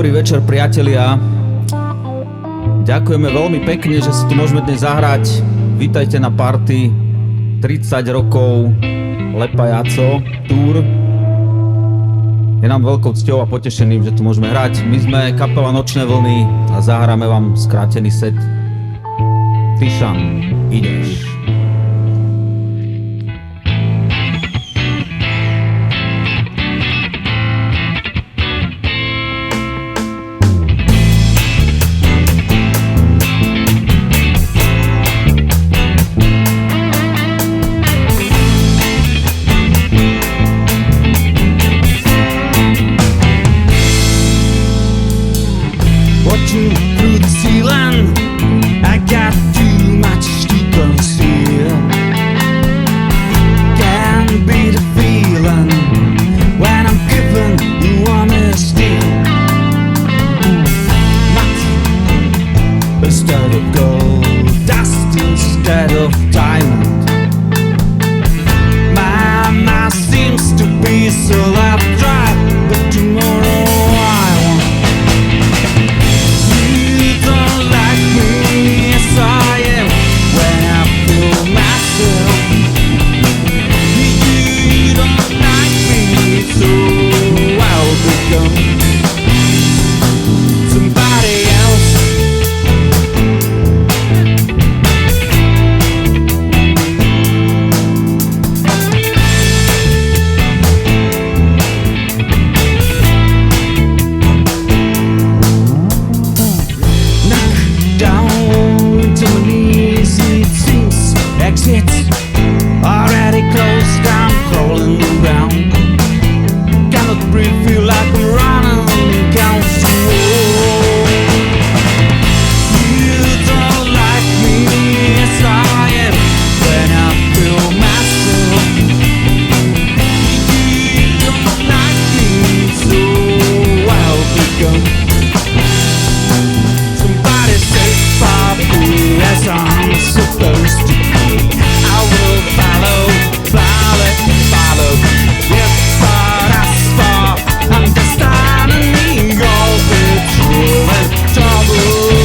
Dobrý večer, priatelia. Ďakujeme veľmi pekne, že si tu môžeme dnes zahrať. Vítajte na party 30 rokov Lepajaco Tour. Je nám veľkou cťou a potešeným, že tu môžeme hrať. My sme kapela Nočné vlny a zahráme vám skrátený set. Tyšan, ideš. Through the ceiling, I got too much to conceal. Can't be the feeling when I'm giving you honesty. Matte instead of gold, dust instead of diamond. My mind seems to be so left dry, but tomorrow I won't. I am when I feel myself. You don't like me, so I'll become somebody else. Knock down to my knees, it seems exits already closed. I'm crawling around, cannot breathe, feel like I'm running against the wall. You don't like me as I am when I feel myself. You don't like me, so I'll become somebody say as I'm supposed to be. I will follow, if what I saw, understanding me all the true and trouble.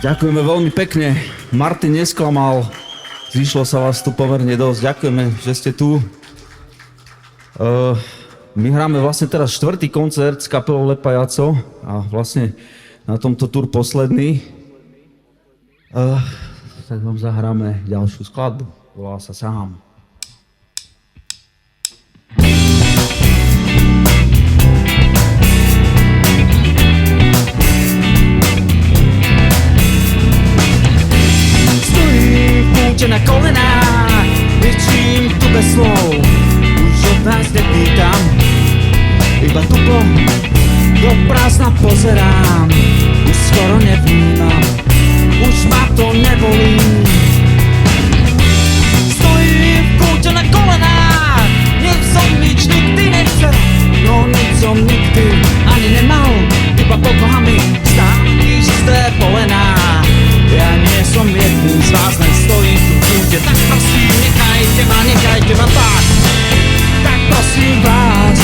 Ďakujeme veľmi pekne. Martin nesklamal. Zišlo sa vás tu pomerne dosť. Ďakujeme, že ste tu. My hráme vlastne teraz 4. koncert s kapelou Lepajaco a vlastne na tomto tur posledný. Tak vám zahráme ďalšiu skladbu. Volá sa Sám. Stojím v kúte na kolenách, vyčím tu bez slov. Už od vás nepýtam, iba tupo do prázdna pozerám. Už skoro nevnímam, už ma to nebolí. Stojím v kúte na kolenách, nech som nič nikdy nechcel. No nič som nikdy ani nemal, iba pod nohami stám isté polená. Ja nie som jedným z vás, len stojím tu v kúte. Tak prosím, nechajte ma tak. Tak prosím vás,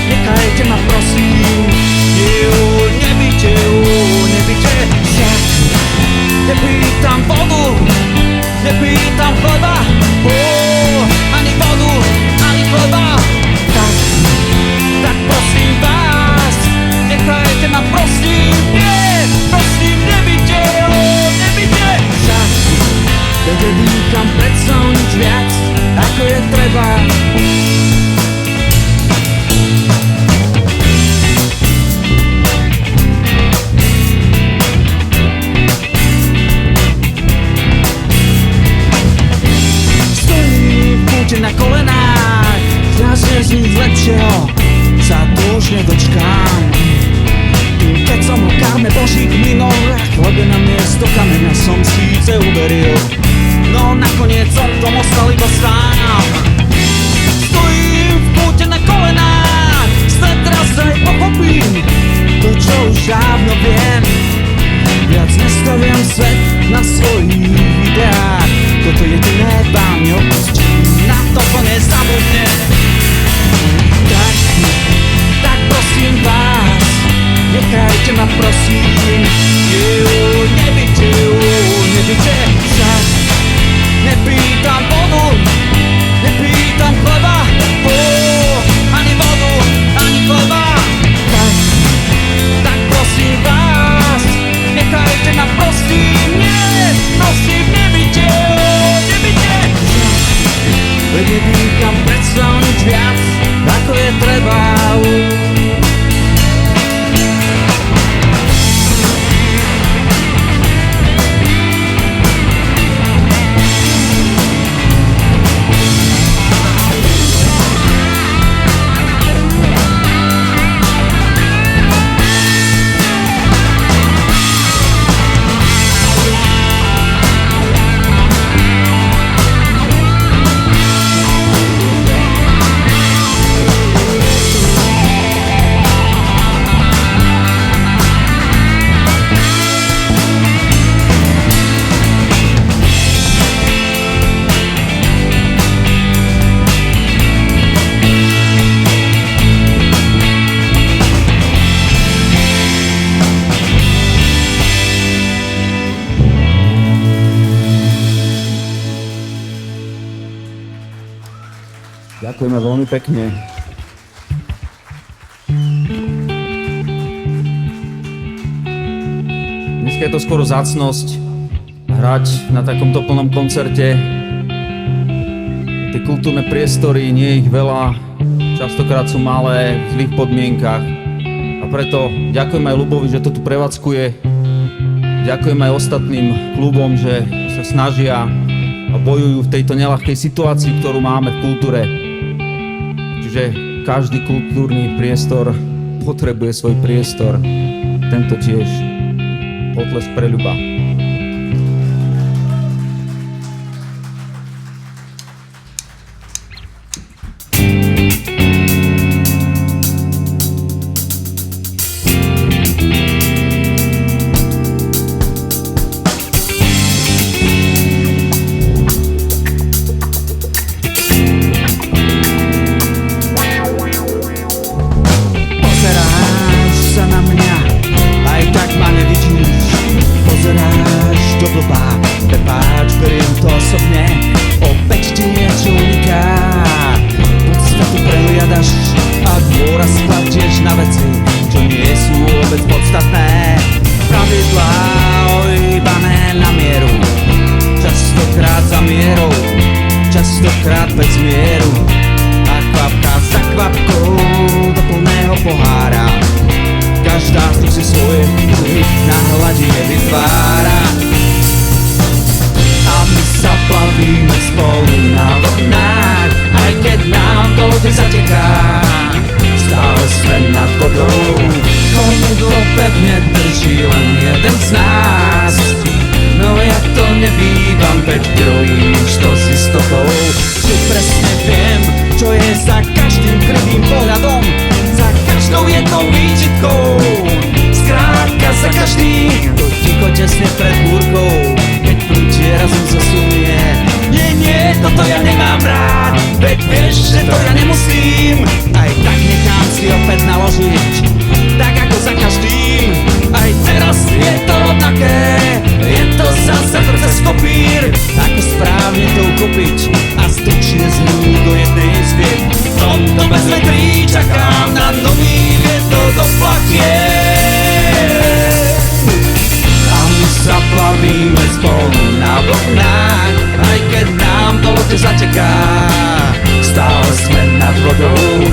nechajte ma prosím. Nebyte, však nepýtam vodu, nepýtam chleba, ani vodu, ani chleba. Tak prosím vás, nechajte ma prosím. Nie, prosím, nebyte, však nedýcham predsa o nič viac, ako je treba. Na kolenách, zase z nic lepšieho sa tu už nedočkám. Keď som ho káme Božích mlynov, lebo na miesto kameňa som síce uveril, no nakoniec som tom ostal iba sám. Stojím v kúte na kolenách, snad raz aj pochopím to, čo už dávno viem. Viac nestaviam svet na svojich ideách, toto jediné vám neopustím, na to nezabudne. Tak prosím vás, nechajte ma prosím. Nebyte, však nepýtam vodu, nepýtam chleba, ani vodu, ani chleba. Tak prosím vás, nechajte ma prosím. Nie, prosím, nebyte, veď nedýcham predsa o nič viac, ako je treba. Ďakujeme veľmi pekne. Dneska je to skoro vzácnosť hrať na takomto plnom koncerte. Tie kultúrne priestory, nie je ich veľa, častokrát sú malé, v zlých podmienkach. A preto ďakujem aj Ľubovi, že to tu prevádzkuje. Ďakujem aj ostatným klubom, že sa snažia a bojujú v tejto neľahkej situácii, ktorú máme v kultúre. Čiže každý kultúrny priestor potrebuje svoj priestor. Tento tiež. Potlesk pre Ľuba. Pozeráš sa na mňa, aj tak ma nevidíš. Pozeráš stokrát bez mieru a kvapka za kvapkou do plného pohára. Každá tu si svoje na hladine vytvára. A my sa plavíme spolu na vlnách, aj keď nám to lode zateká. Stále sme nad vodou, kormidlo pevne drží len jeden z nás. No ja to nebývam, veď krojíš to s istotou. Že presne viem, čo je za každým krivým pohľadom, za každou jednou výčitkou. Skrátka za každým, to ticho tesne pred búrkou, keď prúčie razom zosunie. Nie, toto ja nemám rád, veď vieš, že to ja nemusím. Aj tak nechám si opäť naložiť, tak ako za každým. Aj teraz je to rovnaké, je to zase proces kopír. Ako správne to uchopiť a stručne zhnúť do jednej izby. V tomto bezvetrí čakám na nový vietor do plakiet. A my sa plavíme spolu na vlnách, aj keď nám to lode zateká. Stále sme nad vodou,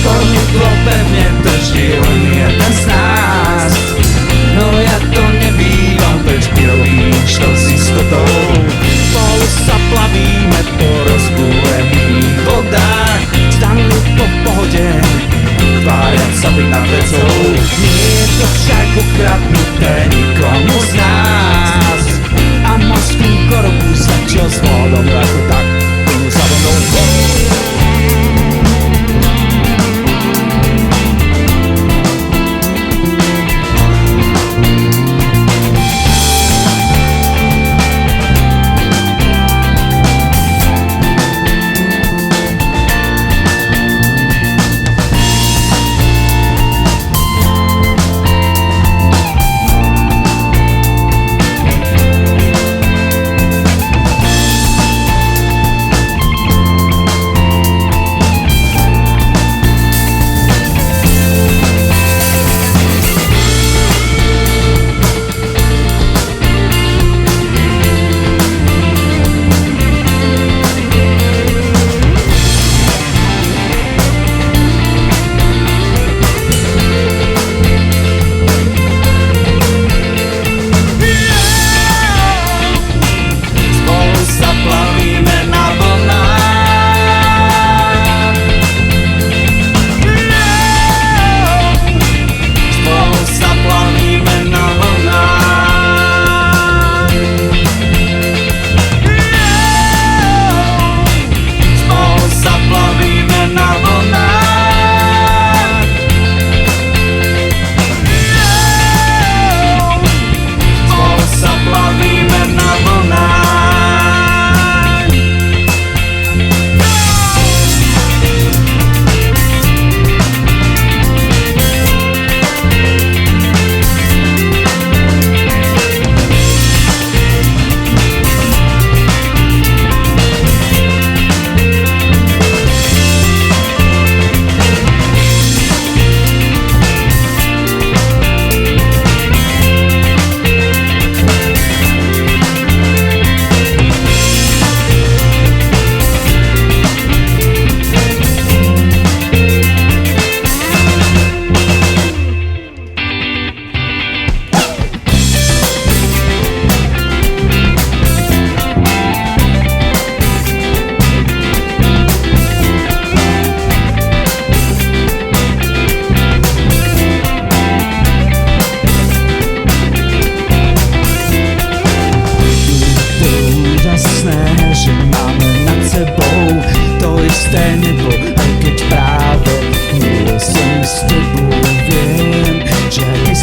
kormidlo pevne drží len jeden z nás. No ja to nebývam, veď robíš to s istotou. Spolu sa plavíme po rozbúrených vodách, stanú po pohode, tváriať sa byť nad vecou. Nie je to však ukradnuté nikomu z nás. A morskú korobu stačil s vodom, ako tak plnú sa vodou.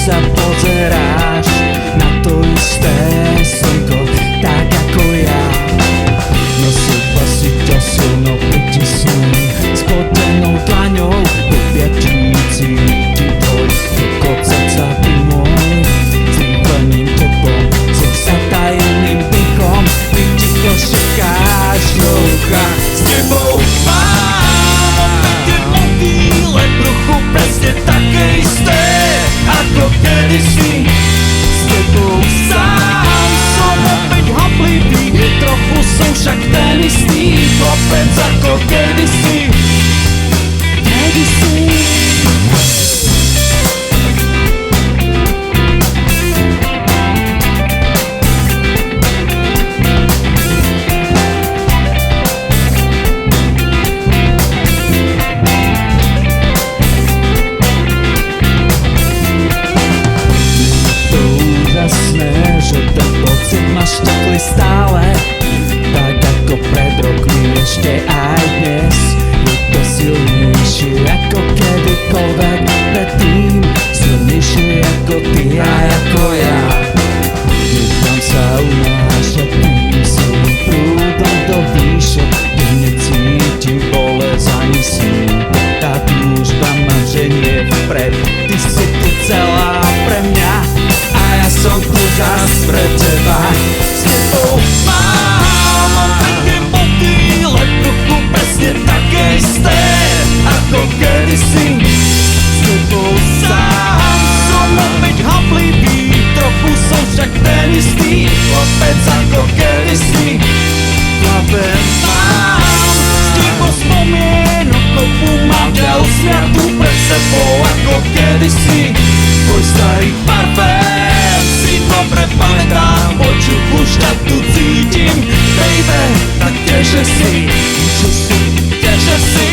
sa pozeráš na to isté slnko, tak ako ja. No seba si ťa silno pritisnem, spotenou dlaňou popiačníci ti tvoj kokot srdca ty môj. Zrýchleným tepom, so zatajeným dýchom, ty ti to šekáš v rukách. S tebou mám čas pre teba. S tebou mám také boty, len trochu presne také isté, ako kedysi. S tebou sám som opäť haplivý, trochu som však ten istý chlapec ako kedysi. Hlave mám s tebou spomienok, kopu mám ťa usmiatú pred sebou ako kedysi. Tvoj starý parfém si dobre pamätám, počuchu šťatu cítim, baby, tak kdeže si, kdeže si.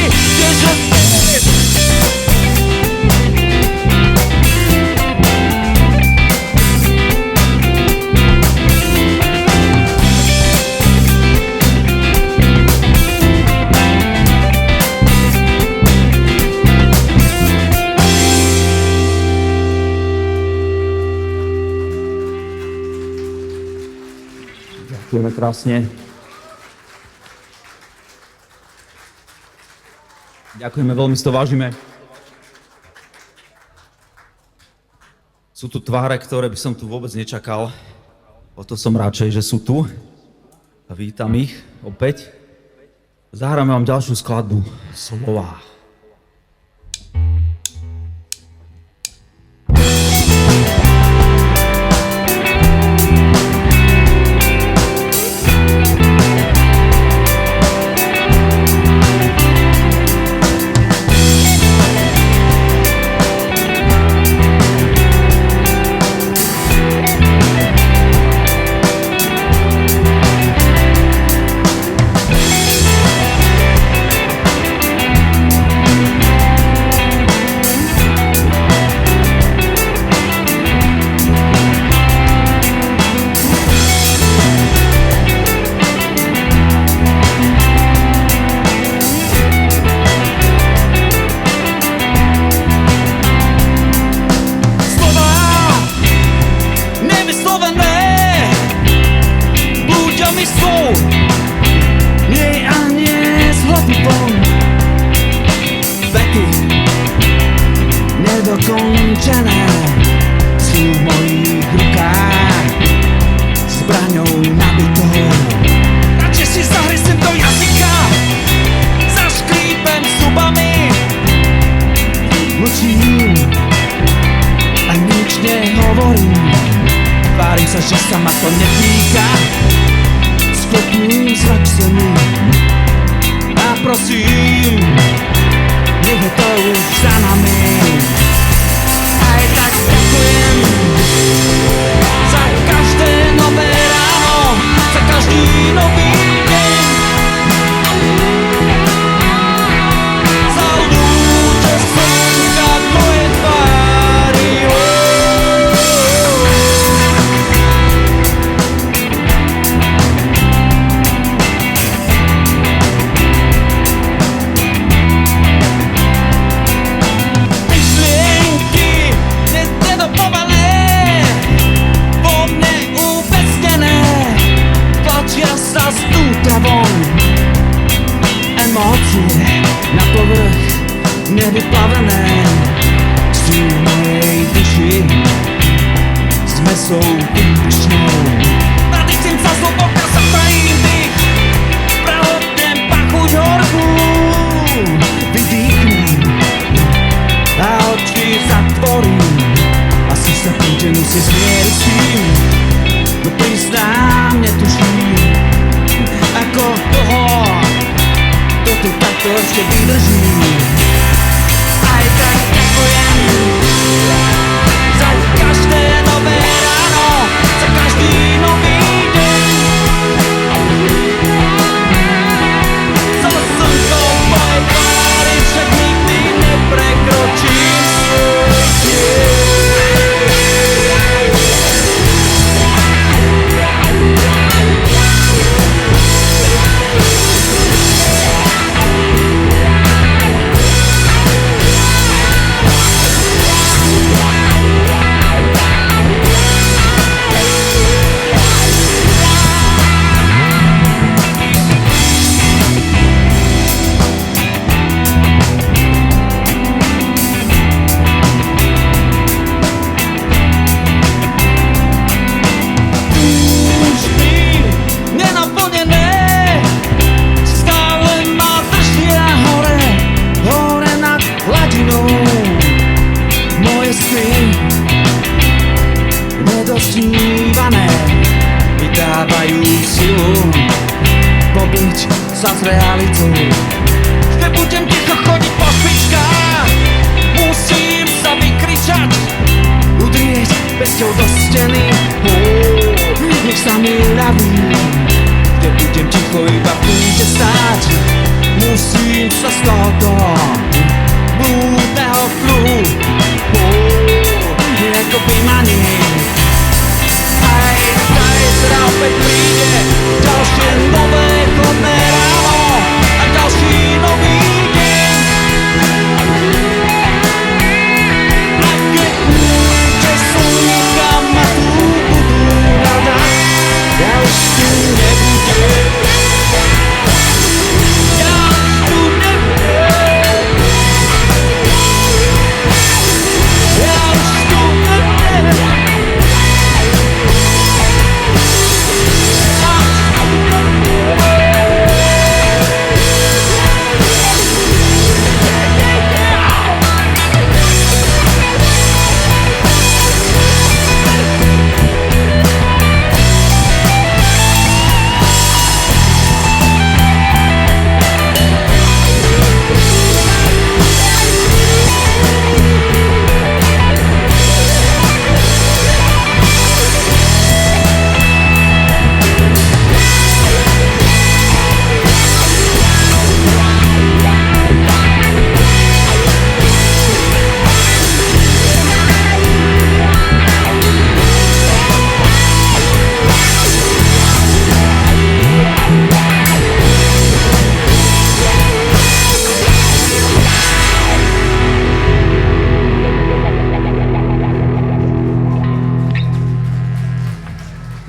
Ďakujeme krásne. Ďakujeme, veľmi si to vážime. Sú tu tváre, ktoré by som tu vôbec nečakal. O to som radšej, že sú tu. A vítam ich opäť. Zahráme vám ďalšiu skladbu. Slova. Nie a nie z hlavy von. Vety nedokončené sú v mojich rukách zbraňou nabitou. Radšej si zahryzem do jazyka, zaškrípem zubami, mlčím a nič nehovorím. Tvárim sa, že sa ma to netýka, sklopním zrak se mi a prosím, nech je to už za nami. Aj tak ďakujem za každé nové ráno, za každý nový deň, za lúče slnka tvoje tvári. Emócie na povrch nevyplavené sú v mojej duši s mesou výbušnou. Nadýchcem sa zloboka, zatajím dých, pravotnem pachuť horku, vydýchnem a oči zatvorím. Asi sa príde musí zmieriť s tým, no priznám, netuším, ako toho toto takto ešte vydržím. Aj tak ďakujem za každé nové ráno, za každý nový deň, za slnko v mojej tvári, však nikdy neprekročím svoj cieľ. dávajú silu pobiť sa s realitou. Nebudem ticho chodiť po špičkách, musím sa vykričať, udrieť pesťou do steny. Nech sa mi ľaví, nebudem ticho, iba príde stáť. Musím sa z tohoto blúdneho kruhu ako vymaním. Aj zajtra opäť príde ďalšie nové chladné ráno a ďalší nový deň. A keď púšte slnka ma tu budú hľadať, ja už tu nebudem. Ja už tu nebudem. Ja už tu nebudem.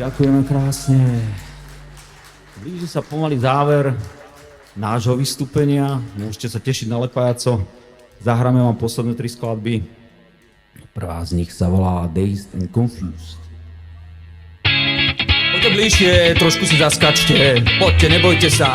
Ďakujeme krásne. Blíži sa pomaly záver nášho vystúpenia. Môžete sa tešiť na Lepájaco. Zahráme vám posledné 3 skladby. Prvá z nich sa volá Dazed and Confused. Poďte bližšie, trošku si zaskačte. Poďte, nebojte sa.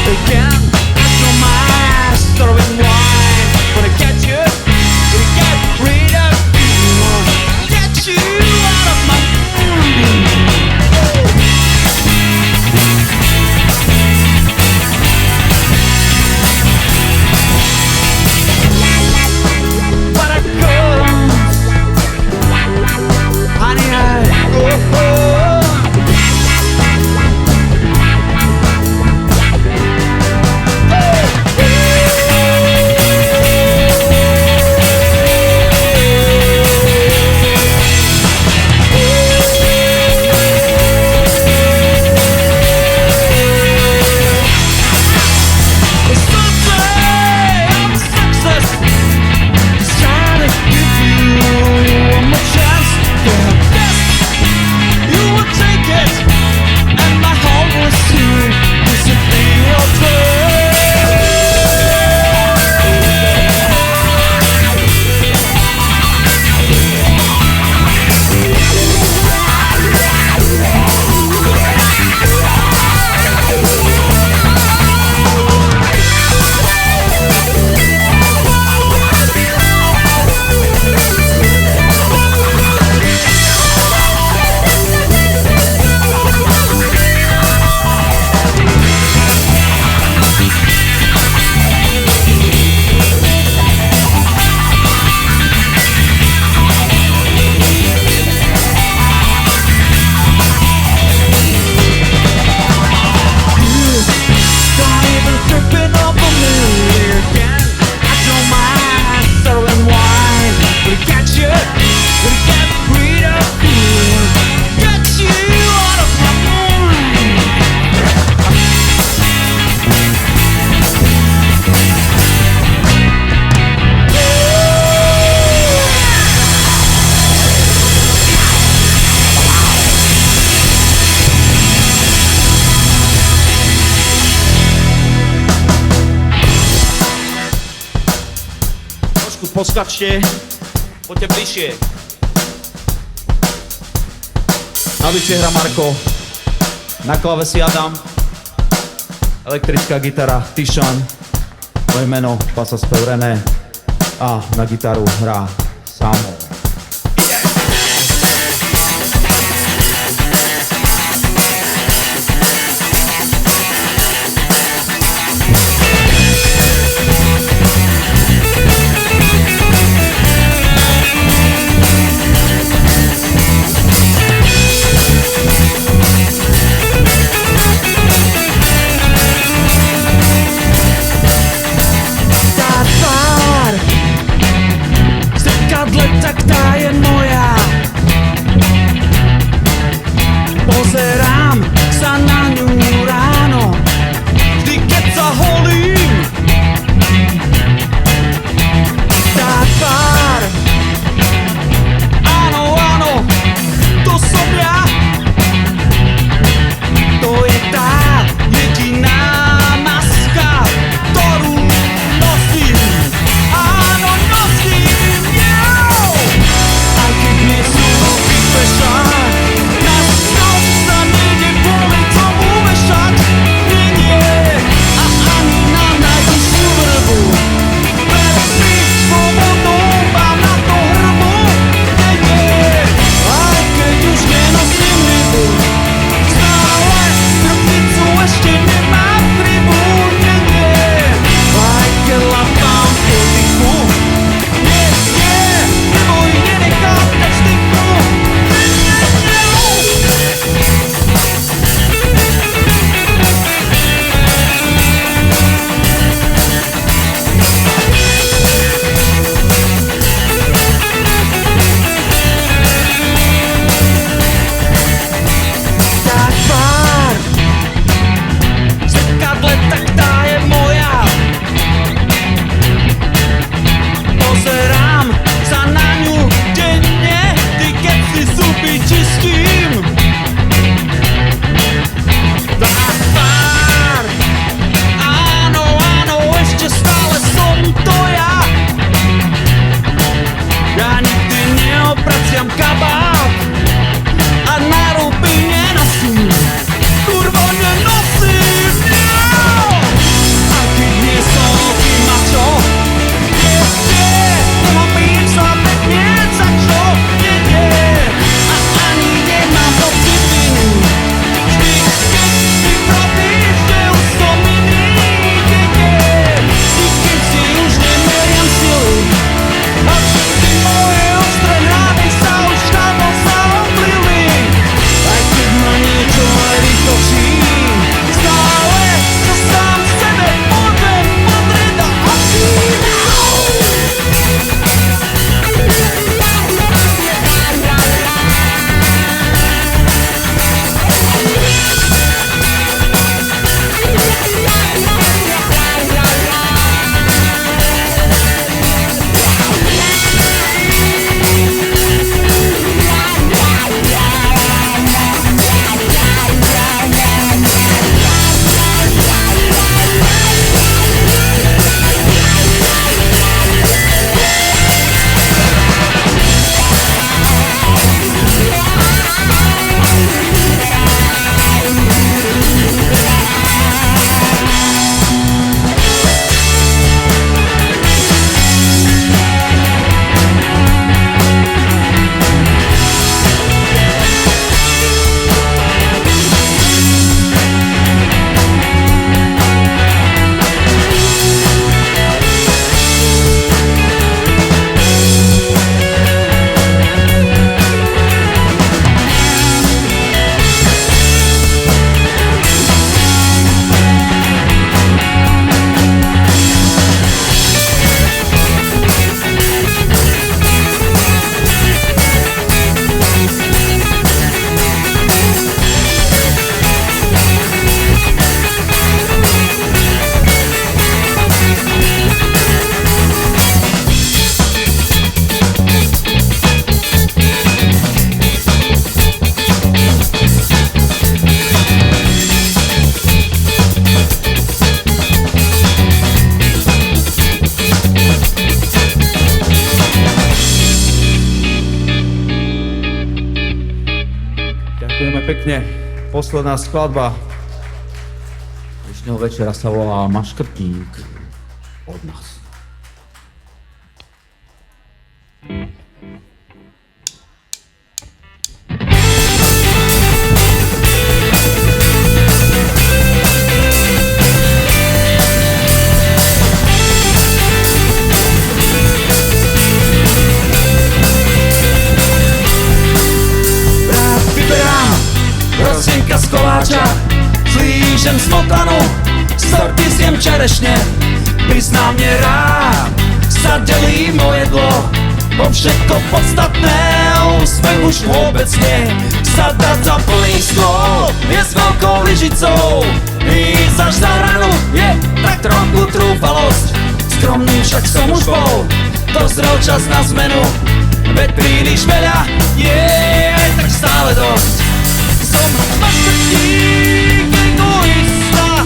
Again, I know my poskačte, poďte bližšie. Na bicie hra Marko, na klávesi Adam, elektrická gitara Tyšan, moje meno Pasa spev René a na gitaru hrá Samo. Tak pekne. Posledná skladba dnešného večera sa volá Maškrtík od nás. Rosínka z koláča, slížem smotanu, sorty zjem čerešne. Priznám, mne rád sa delí moje jedlo, bo všetko podstatné úspech už vôbec nie. Sadať za plný stôl je s veľkou lyžicou, ísť až za hranu je tak trochu trúfalosť. Skromný však som už bol, dozrel čas na zmenu, veď príliš veľa je aj tak stále dosť. Som maškrtík, egoista,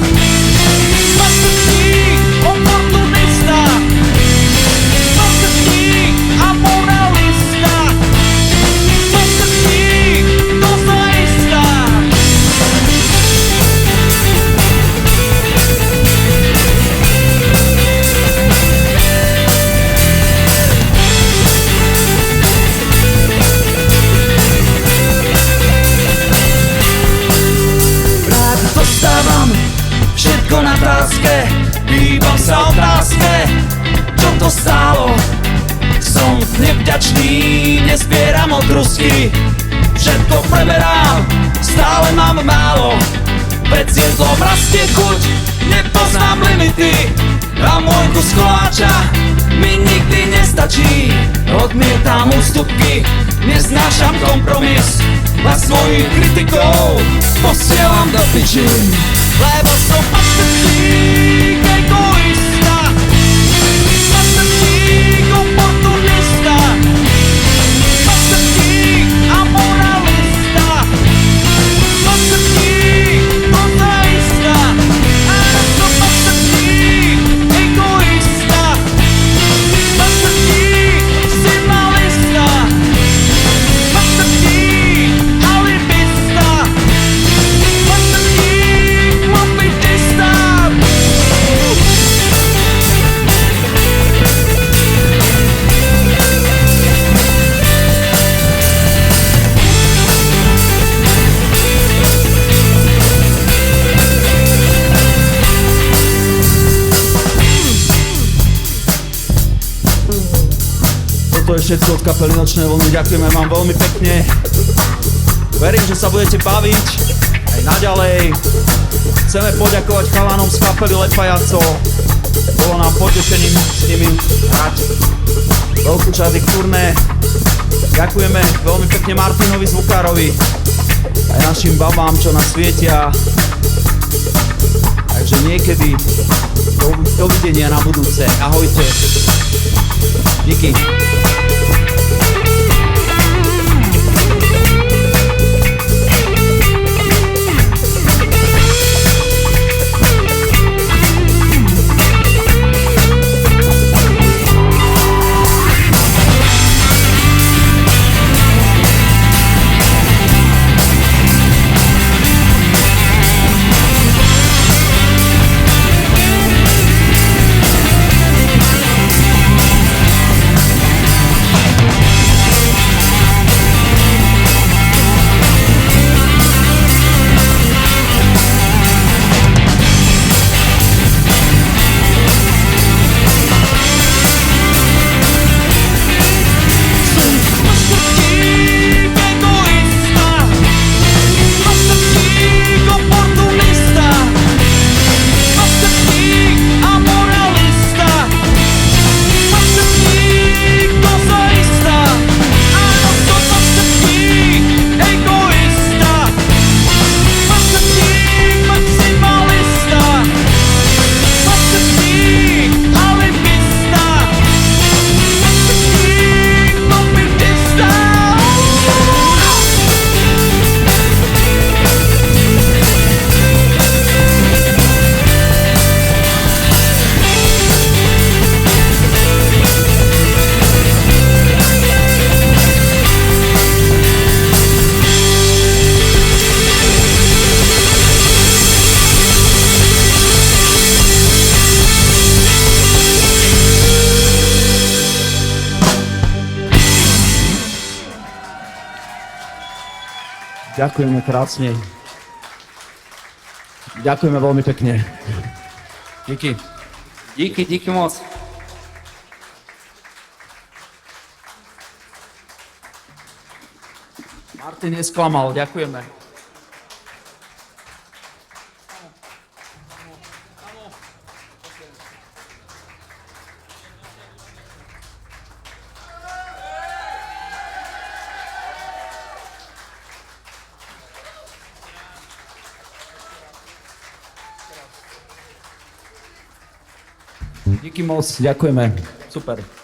maškrtík, oportunista, maškrtík a moralista, maškrtík, to zaista. Dostávam všetko na táske, hýbam sa otázke, čo to stálo. Som nevďačný, nezbieram otrusky, všetko preberám, stále mám málo. Veď s jedlom rastie chuť, nepoznám limity, a môj kus koláča mi nikdy nestačí. Odmietam ústupky, neznášam kompromis, a svojich kritikov posielam do piči. Lebo som maškrtík, egoista, maškrtík, oportunista, maškrtík a moralista, maškrtík, to zaista. Áno, som maškrtík, egoista, maškrtík, signalista, maškrtík, alibista, maškrtík, mopitista. Toto je všetko od kapely Nočné vlny, ďakujeme vám veľmi pekne. Verím, že sa budete baviť aj naďalej. Chceme poďakovať chalanom z kapely Lepajaco. Bolo nám potešením s nimi hrať veľkú časť ich turné. Ďakujeme veľmi pekne Martinovi Zvukárovi aj našim babám, čo nás svietia. Takže niekedy dovidenia na budúce. Ahojte. Díky. Ďakujeme krásne. Ďakujeme veľmi pekne. Díky. Díky moc. Martin nesklamal, ďakujeme. Díky moc, ďakujeme. Super.